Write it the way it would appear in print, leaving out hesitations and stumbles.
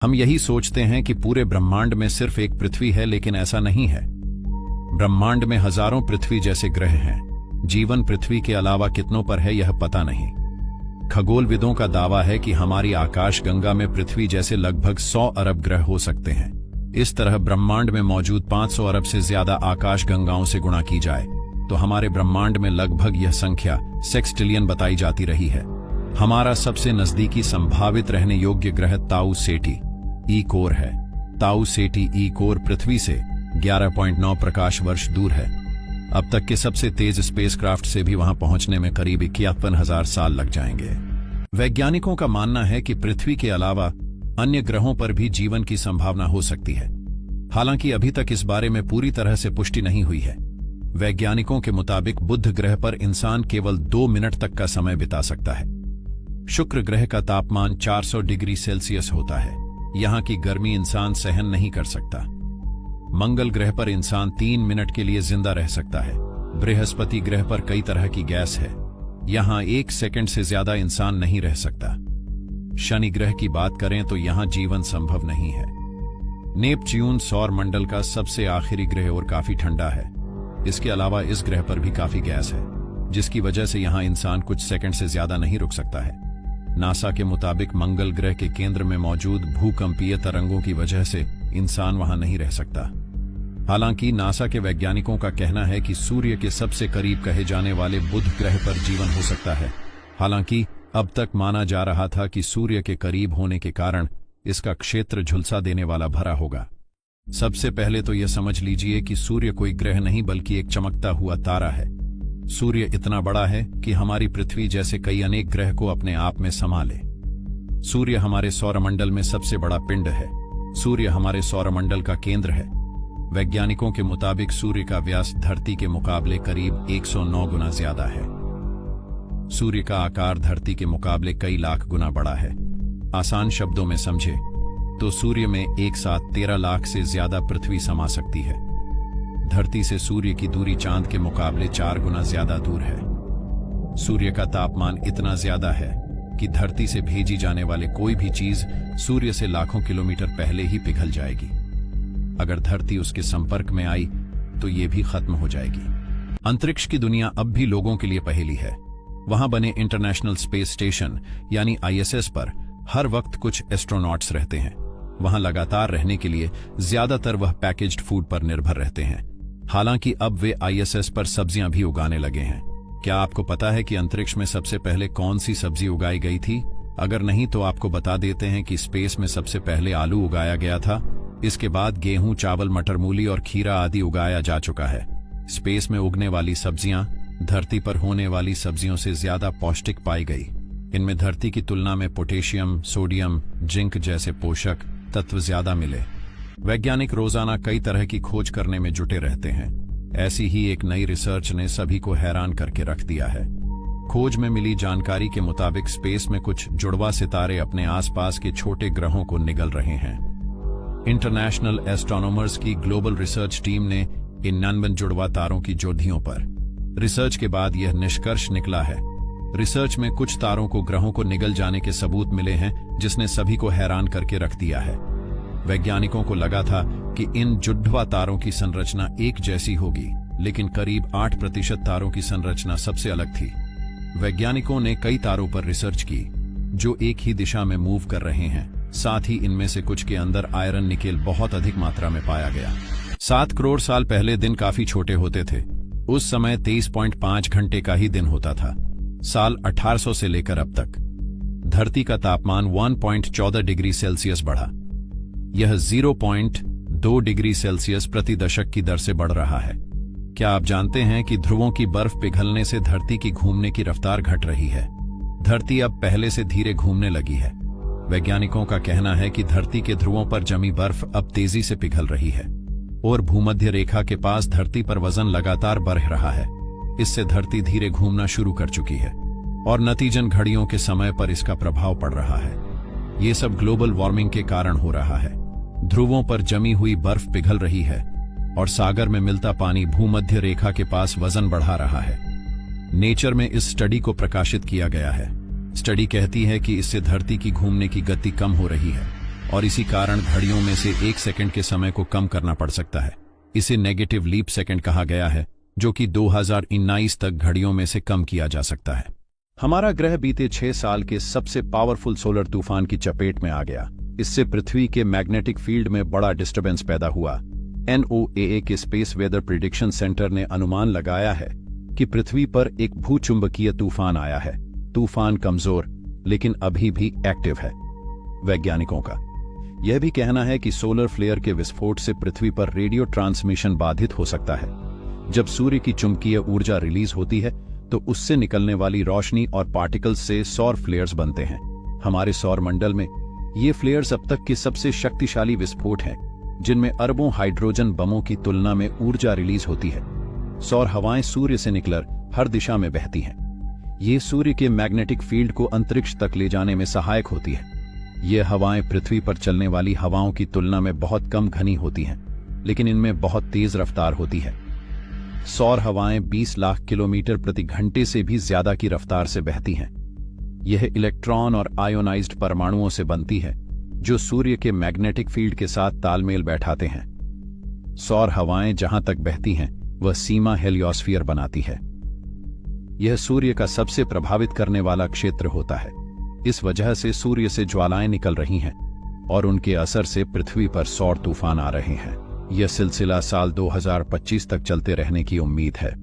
हम यही सोचते हैं कि पूरे ब्रह्मांड में सिर्फ एक पृथ्वी है, लेकिन ऐसा नहीं है। ब्रह्मांड में हजारों पृथ्वी जैसे ग्रह हैं। जीवन पृथ्वी के अलावा कितनों पर है यह पता नहीं। खगोलविदों का दावा है कि हमारी आकाशगंगा में पृथ्वी जैसे लगभग 100 अरब ग्रह हो सकते हैं। इस तरह ब्रह्मांड में मौजूद 500 अरब से ज्यादा आकाशगंगाओं से गुणा की जाए तो हमारे ब्रह्मांड में लगभग यह संख्या सेक्सटिलियन बताई जाती रही है। हमारा सबसे नजदीकी संभावित रहने योग्य ग्रह ताऊ सेटी ई कोर है। ताऊ सेटी ई कोर पृथ्वी से 11.9 प्रकाश वर्ष दूर है। अब तक के सबसे तेज स्पेसक्राफ्ट से भी वहां पहुंचने में करीब 51,000 साल लग जाएंगे। वैज्ञानिकों का मानना है कि पृथ्वी के अलावा अन्य ग्रहों पर भी जीवन की संभावना हो सकती है। हालांकि अभी तक इस बारे में पूरी तरह से पुष्टि नहीं हुई है। वैज्ञानिकों के मुताबिक बुध ग्रह पर इंसान केवल 2 मिनट तक का समय बिता सकता है। शुक्र ग्रह का तापमान 400 डिग्री सेल्सियस होता है। यहां की गर्मी इंसान सहन नहीं कर सकता। मंगल ग्रह पर इंसान 3 मिनट के लिए जिंदा रह सकता है। बृहस्पति ग्रह पर कई तरह की गैस है। यहां 1 सेकंड से ज्यादा इंसान नहीं रह सकता। शनि ग्रह की बात करें तो यहां जीवन संभव नहीं है। नेपच्यून सौर मंडल का सबसे आखिरी ग्रह और काफी ठंडा है। इसके अलावा इस ग्रह पर भी काफी गैस है, जिसकी वजह से यहां इंसान कुछ सेकंड से ज्यादा नहीं रुक सकता है। नासा के मुताबिक मंगल ग्रह के केंद्र में मौजूद भूकंपीय तरंगों की वजह से इंसान वहां नहीं रह सकता। हालांकि नासा के वैज्ञानिकों का कहना है कि सूर्य के सबसे करीब कहे जाने वाले बुध ग्रह पर जीवन हो सकता है। हालांकि अब तक माना जा रहा था कि सूर्य के करीब होने के कारण इसका क्षेत्र झुलसा देने वाला भरा होगा। सबसे पहले तो यह समझ लीजिए कि सूर्य कोई ग्रह नहीं बल्कि एक चमकता हुआ तारा है। सूर्य इतना बड़ा है कि हमारी पृथ्वी जैसे कई अनेक ग्रह को अपने आप में समा ले। सूर्य हमारे सौरमंडल में सबसे बड़ा पिंड है। सूर्य हमारे सौरमंडल का केंद्र है। वैज्ञानिकों के मुताबिक सूर्य का व्यास धरती के मुकाबले करीब 109 गुना ज्यादा है। सूर्य का आकार धरती के मुकाबले कई लाख गुना बड़ा है। आसान शब्दों में समझे तो सूर्य में एक साथ 13 लाख से ज्यादा पृथ्वी समा सकती है। धरती से सूर्य की दूरी चांद के मुकाबले 4 गुना ज्यादा दूर है। सूर्य का तापमान इतना ज्यादा है कि धरती से भेजी जाने वाले कोई भी चीज सूर्य से लाखों किलोमीटर पहले ही पिघल जाएगी। अगर धरती उसके संपर्क में आई तो ये भी खत्म हो जाएगी। अंतरिक्ष की दुनिया अब भी लोगों के लिए पहेली है। वहां बने इंटरनेशनल स्पेस स्टेशन यानी ISS पर हर वक्त कुछ एस्ट्रोनॉट्स रहते हैं। वहां लगातार रहने के लिए ज्यादातर वह पैकेज्ड फूड पर निर्भर रहते हैं। हालांकि अब वे ISS पर सब्जियां भी उगाने लगे हैं। क्या आपको पता है कि अंतरिक्ष में सबसे पहले कौन सी सब्जी उगाई गई थी? अगर नहीं तो आपको बता देते हैं कि स्पेस में सबसे पहले आलू उगाया गया था। इसके बाद गेहूं, चावल, मटर, मूली और खीरा आदि उगाया जा चुका है। स्पेस में उगने वाली सब्जियां धरती पर होने वाली सब्जियों से ज्यादा पौष्टिक पाई गई। इनमें धरती की तुलना में पोटेशियम, सोडियम, जिंक जैसे पोषक तत्व ज्यादा मिले। वैज्ञानिक रोजाना कई तरह की खोज करने में जुटे रहते हैं। ऐसी ही एक नई रिसर्च ने सभी को हैरान करके रख दिया है। खोज में मिली जानकारी के मुताबिक स्पेस में कुछ जुड़वा सितारे अपने आसपास के छोटे ग्रहों को निगल रहे हैं। इंटरनेशनल एस्ट्रोनॉमर्स की ग्लोबल रिसर्च टीम ने इन 99 जुड़वा तारों की जोड़ियों पर रिसर्च के बाद यह निष्कर्ष निकला है। रिसर्च में कुछ तारों को ग्रहों को निगल जाने के सबूत मिले हैं, जिसने सभी को हैरान करके रख दिया है। वैज्ञानिकों को लगा था कि इन जुड़वा तारों की संरचना एक जैसी होगी, लेकिन करीब 8% तारों की संरचना सबसे अलग थी। वैज्ञानिकों ने कई तारों पर रिसर्च की जो एक ही दिशा में मूव कर रहे हैं। साथ ही इनमें से कुछ के अंदर आयरन निकेल बहुत अधिक मात्रा में पाया गया। 7 करोड़ साल पहले दिन काफी छोटे होते थे। उस समय 23.5 घंटे का ही दिन होता था। साल 1800 से लेकर अब तक धरती का तापमान 1.14 डिग्री सेल्सियस बढ़ा। यह 0.2 डिग्री सेल्सियस प्रति दशक की दर से बढ़ रहा है। क्या आप जानते हैं कि ध्रुवों की बर्फ पिघलने से धरती की घूमने की रफ्तार घट रही है? धरती अब पहले से धीरे घूमने लगी है। वैज्ञानिकों का कहना है कि धरती के ध्रुवों पर जमी बर्फ अब तेजी से पिघल रही है और भूमध्य रेखा के पास धरती पर वजन लगातार बढ़ रहा है। इससे धरती धीरे घूमना शुरू कर चुकी है और नतीजन घड़ियों के समय पर इसका प्रभाव पड़ रहा है। ये सब ग्लोबल वार्मिंग के कारण हो रहा है। ध्रुवों पर जमी हुई बर्फ पिघल रही है और सागर में मिलता पानी भूमध्य रेखा के पास वजन बढ़ा रहा है। नेचर में इस स्टडी को प्रकाशित किया गया है। स्टडी कहती है कि इससे धरती की घूमने की गति कम हो रही है और इसी कारण घड़ियों में से 1 सेकंड के समय को कम करना पड़ सकता है। इसे नेगेटिव लीप सेकंड कहा गया है, जो कि 2019 तक घड़ियों में से कम किया जा सकता है। हमारा ग्रह बीते 6 साल के सबसे पावरफुल सोलर तूफान की चपेट में आ गया। इससे पृथ्वी के मैग्नेटिक फील्ड में बड़ा डिस्टर्बेंस पैदा हुआ। NOAA के स्पेस वेदर प्रिडिक्शन सेंटर ने अनुमान लगाया है कि पृथ्वी पर एक भूचुंबकीय तूफान आया है। तूफान कमजोर लेकिन अभी भी एक्टिव है। वैज्ञानिकों का यह भी कहना है कि सोलर फ्लेयर के विस्फोट से पृथ्वी पर रेडियो ट्रांसमिशन बाधित हो सकता है। जब सूर्य की चुंबकीय ऊर्जा रिलीज होती है तो उससे निकलने वाली रोशनी और पार्टिकल्स से सौर फ्लेयर्स बनते हैं। हमारे सौर मंडल में ये फ्लेयर्स अब तक के सबसे शक्तिशाली विस्फोट हैं, जिनमें अरबों हाइड्रोजन बमों की तुलना में ऊर्जा रिलीज होती है। सौर हवाएं सूर्य से निकलकर हर दिशा में बहती हैं। ये सूर्य के मैग्नेटिक फील्ड को अंतरिक्ष तक ले जाने में सहायक होती है। ये हवाएं पृथ्वी पर चलने वाली हवाओं की तुलना में बहुत कम घनी होती हैं, लेकिन इनमें बहुत तेज रफ्तार होती है। सौर हवाएं 20 लाख किलोमीटर प्रति घंटे से भी ज्यादा की रफ्तार से बहती हैं। यह इलेक्ट्रॉन और आयोनाइज्ड परमाणुओं से बनती है, जो सूर्य के मैग्नेटिक फील्ड के साथ तालमेल बैठाते हैं। सौर हवाएं जहां तक बहती हैं वह सीमा हेलियोस्फीयर बनाती है। यह सूर्य का सबसे प्रभावित करने वाला क्षेत्र होता है। इस वजह से सूर्य से ज्वालाएं निकल रही हैं और उनके असर से पृथ्वी पर सौर तूफान आ रहे हैं। यह सिलसिला साल 2025 तक चलते रहने की उम्मीद है।